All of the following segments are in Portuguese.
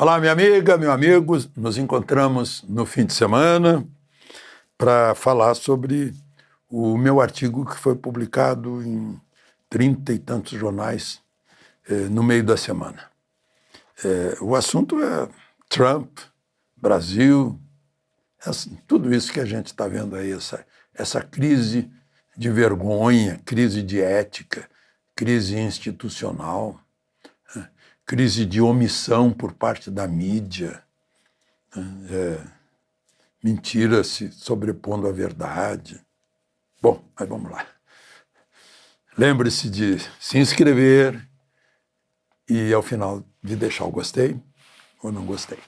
Olá, minha amiga, meu amigo, nos encontramos no fim de semana para falar sobre o meu artigo que foi publicado em 30 e tantos jornais no meio da semana. O assunto é Trump, Brasil, tudo isso que a gente está vendo aí, essa crise de vergonha, crise de ética, crise institucional, crise de omissão por parte da mídia, mentira se sobrepondo à verdade. Bom, mas vamos lá. Lembre-se de se inscrever e, ao final, de deixar o gostei ou não gostei.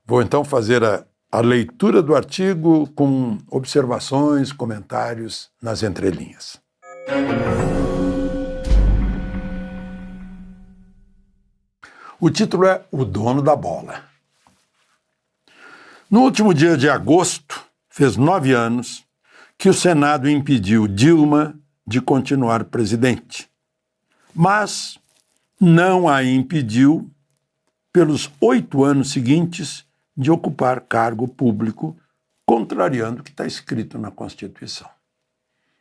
Vou, então, fazer a leitura do artigo com observações, comentários nas entrelinhas. O título é O Dono da Bola. No último dia de agosto, fez 9 anos, que o Senado impediu Dilma de continuar presidente, mas não a impediu, pelos 8 anos seguintes, de ocupar cargo público, contrariando o que está escrito na Constituição.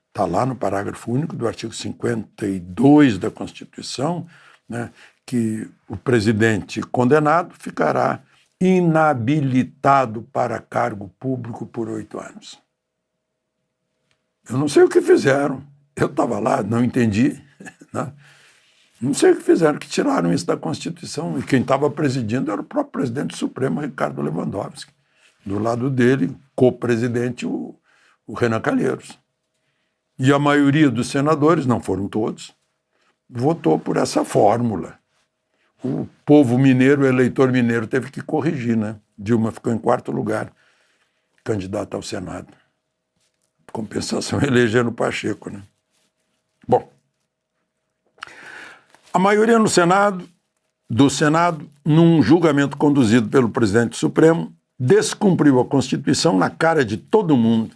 Está lá no parágrafo único do artigo 52 da Constituição, né, que o presidente condenado ficará inabilitado para cargo público por 8 anos. Eu não sei o que fizeram. Eu estava lá, não entendi. Né? Não sei o que fizeram, que tiraram isso da Constituição. E quem estava presidindo era o próprio presidente Supremo, Ricardo Lewandowski. Do lado dele, co-presidente, o Renan Calheiros. E a maioria dos senadores, não foram todos, votou por essa fórmula. O povo mineiro, o eleitor mineiro, teve que corrigir, né? Dilma ficou em 4º lugar, candidata ao Senado. Compensação, elegendo Pacheco, né? Bom, a maioria no Senado, num julgamento conduzido pelo presidente Supremo, descumpriu a Constituição na cara de todo mundo.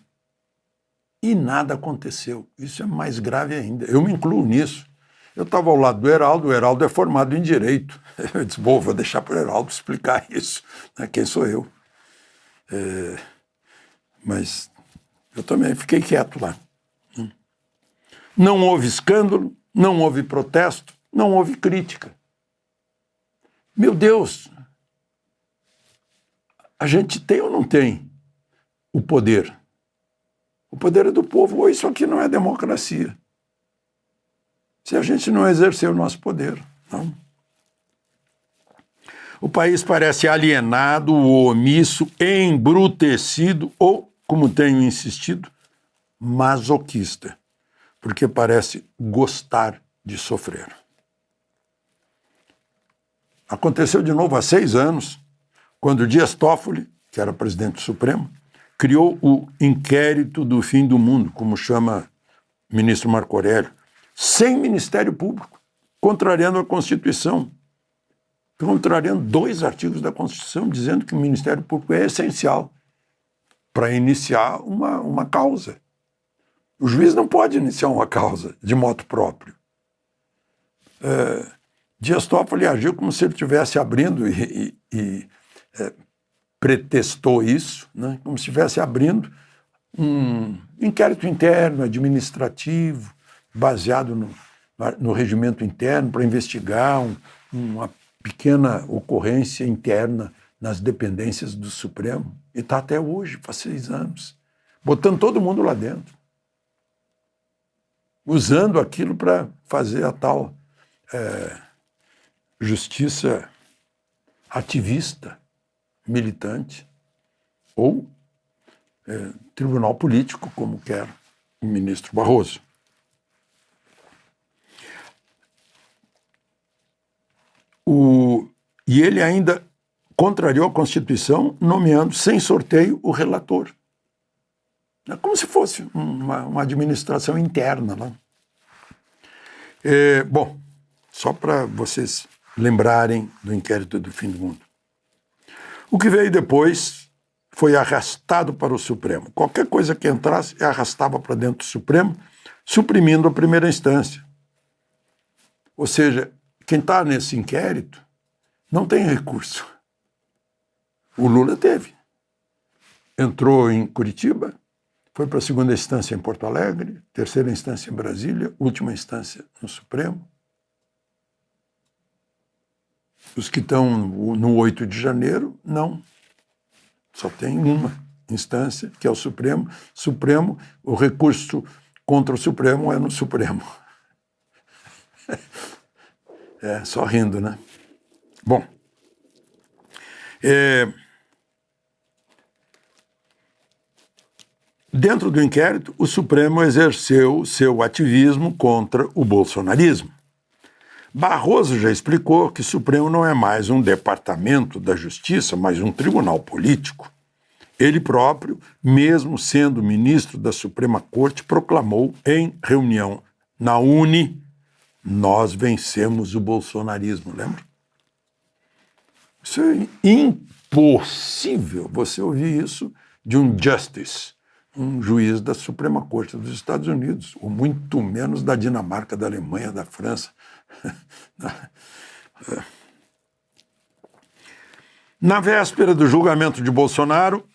E nada aconteceu. Isso é mais grave ainda. Eu me incluo nisso. Eu estava ao lado do Heraldo, o Heraldo é formado em Direito. Eu disse, bom, vou deixar para o Heraldo explicar isso. Né? Quem sou eu? Mas eu também fiquei quieto lá. Não houve escândalo, não houve protesto, não houve crítica. Meu Deus! A gente tem ou não tem o poder? O poder é do povo, ou isso aqui não é democracia. Se a gente não exercer o nosso poder, não. O país parece alienado, omisso, embrutecido ou, como tenho insistido, masoquista, porque parece gostar de sofrer. Aconteceu de novo há 6 anos, quando Dias Toffoli, que era presidente do Supremo, criou o inquérito do fim do mundo, como chama o ministro Marco Aurélio, sem Ministério Público, contrariando a Constituição, contrariando 2 artigos da Constituição, dizendo que o Ministério Público é essencial para iniciar uma causa. O juiz não pode iniciar uma causa de motu próprio. Dias Toffoli agiu como se ele estivesse abrindo e pretextou isso, né? Como se estivesse abrindo um inquérito interno, administrativo, baseado no regimento interno, para investigar uma pequena ocorrência interna nas dependências do Supremo. E está até hoje, faz 6 anos, botando todo mundo lá dentro, usando aquilo para fazer a tal justiça ativista, militante, ou tribunal político, como quer o ministro Barroso. E ele ainda contrariou a Constituição, nomeando sem sorteio o relator. É como se fosse uma administração interna. Né? Bom, só para vocês lembrarem do inquérito do fim do mundo. O que veio depois foi arrastado para o Supremo. Qualquer coisa que entrasse, arrastava para dentro do Supremo, suprimindo a primeira instância. Ou seja, quem está nesse inquérito não tem recurso. O Lula teve. Entrou em Curitiba, foi para a segunda instância em Porto Alegre, terceira instância em Brasília, última instância no Supremo. Os que estão no 8 de janeiro, não. Só tem uma instância, que é o Supremo. Supremo, o recurso contra o Supremo é no Supremo. É, só rindo, né? Bom, dentro do inquérito, o Supremo exerceu seu ativismo contra o bolsonarismo. Barroso já explicou que o Supremo não é mais um departamento da Justiça, mas um tribunal político. Ele próprio, mesmo sendo ministro da Suprema Corte, proclamou em reunião na UNE: nós vencemos o bolsonarismo, lembra? Isso é impossível você ouvir isso de um justice, um juiz da Suprema Corte dos Estados Unidos, ou muito menos da Dinamarca, da Alemanha, da França. Na véspera do julgamento de Bolsonaro,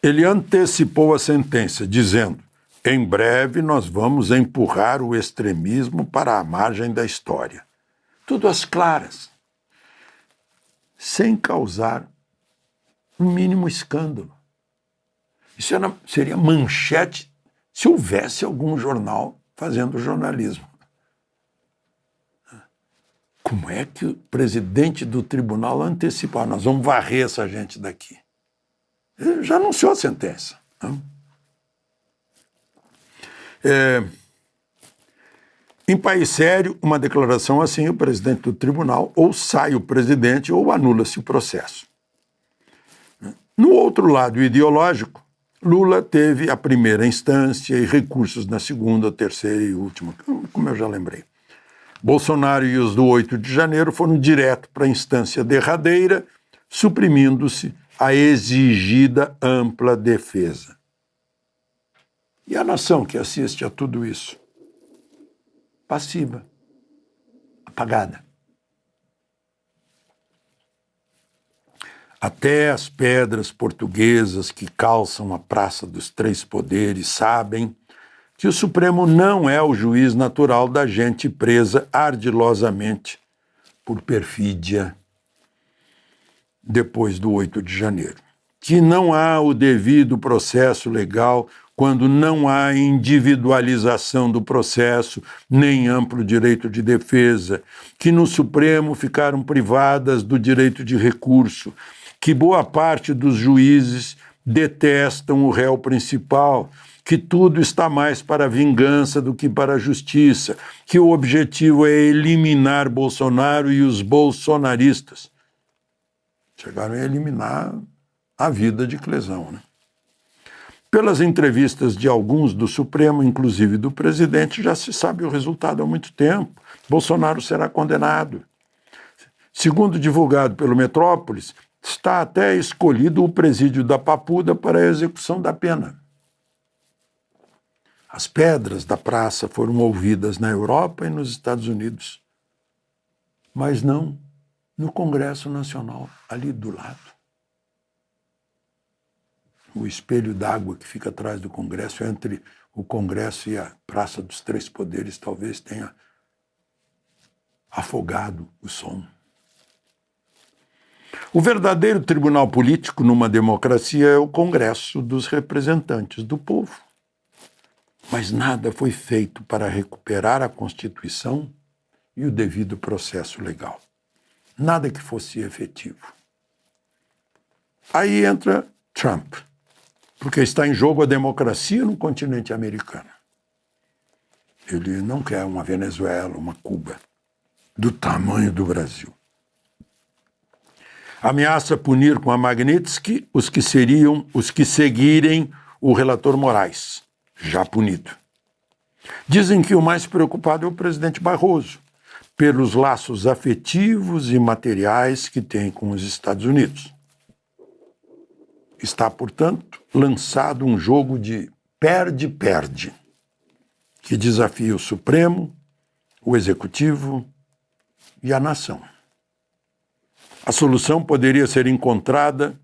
ele antecipou a sentença, dizendo: em breve nós vamos empurrar o extremismo para a margem da história. Tudo às claras, sem causar o mínimo escândalo. Isso seria manchete se houvesse algum jornal fazendo jornalismo. Como é que o presidente do tribunal antecipou? Nós vamos varrer essa gente daqui. Ele já anunciou a sentença. Não? Em país sério, uma declaração assim, o presidente do tribunal ou sai o presidente ou anula-se o processo. No outro lado ideológico, Lula teve a primeira instância e recursos na segunda, terceira e última, como eu já lembrei. Bolsonaro e os do 8 de janeiro foram direto para a instância derradeira, suprimindo-se a exigida ampla defesa. E a nação que assiste a tudo isso? Passiva, apagada. Até as pedras portuguesas que calçam a Praça dos Três Poderes sabem que o Supremo não é o juiz natural da gente presa ardilosamente por perfídia depois do 8 de janeiro. Que não há o devido processo legal quando não há individualização do processo, nem amplo direito de defesa, que no Supremo ficaram privadas do direito de recurso, que boa parte dos juízes detestam o réu principal, que tudo está mais para a vingança do que para a justiça, que o objetivo é eliminar Bolsonaro e os bolsonaristas. Chegaram a eliminar a vida de Clesão, né? Pelas entrevistas de alguns do Supremo, inclusive do presidente, já se sabe o resultado há muito tempo. Bolsonaro será condenado. Segundo divulgado pelo Metrópolis, está até escolhido o presídio da Papuda para a execução da pena. As pedras da praça foram ouvidas na Europa e nos Estados Unidos, mas não no Congresso Nacional, ali do lado. O espelho d'água que fica atrás do Congresso, entre o Congresso e a Praça dos Três Poderes, talvez tenha afogado o som. O verdadeiro tribunal político numa democracia é o Congresso dos representantes do povo. Mas nada foi feito para recuperar a Constituição e o devido processo legal. Nada que fosse efetivo. Aí entra Trump, porque está em jogo a democracia no continente americano. Ele não quer uma Venezuela, uma Cuba, do tamanho do Brasil. Ameaça punir com a Magnitsky os que seguirem o relator Moraes, já punido. Dizem que o mais preocupado é o presidente Barroso, pelos laços afetivos e materiais que tem com os Estados Unidos. Está, portanto, lançado um jogo de perde-perde, que desafia o Supremo, o Executivo e a nação. A solução poderia ser encontrada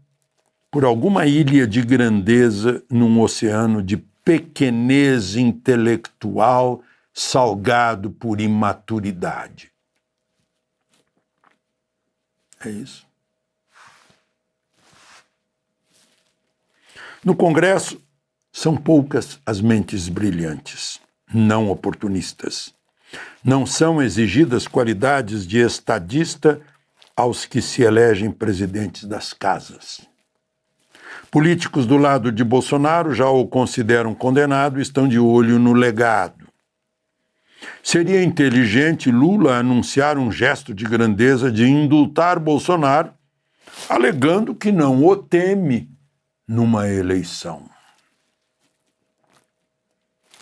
por alguma ilha de grandeza num oceano de pequenez intelectual salgado por imaturidade. É isso. No Congresso, são poucas as mentes brilhantes, não oportunistas. Não são exigidas qualidades de estadista aos que se elegem presidentes das casas. Políticos do lado de Bolsonaro já o consideram condenado e estão de olho no legado. Seria inteligente Lula anunciar um gesto de grandeza de indultar Bolsonaro, alegando que não o teme numa eleição.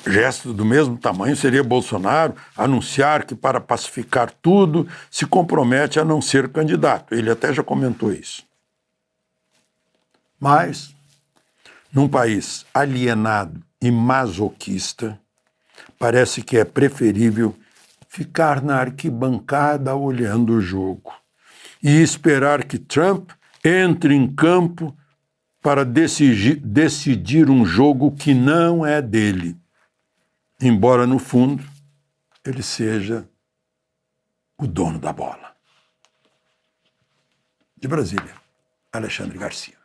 Gesto do mesmo tamanho seria Bolsonaro anunciar que, para pacificar tudo, se compromete a não ser candidato. Ele até já comentou isso. Mas, num país alienado e masoquista, parece que é preferível ficar na arquibancada olhando o jogo e esperar que Trump entre em campo para decidir um jogo que não é dele, embora, no fundo, ele seja o dono da bola. De Brasília, Alexandre Garcia.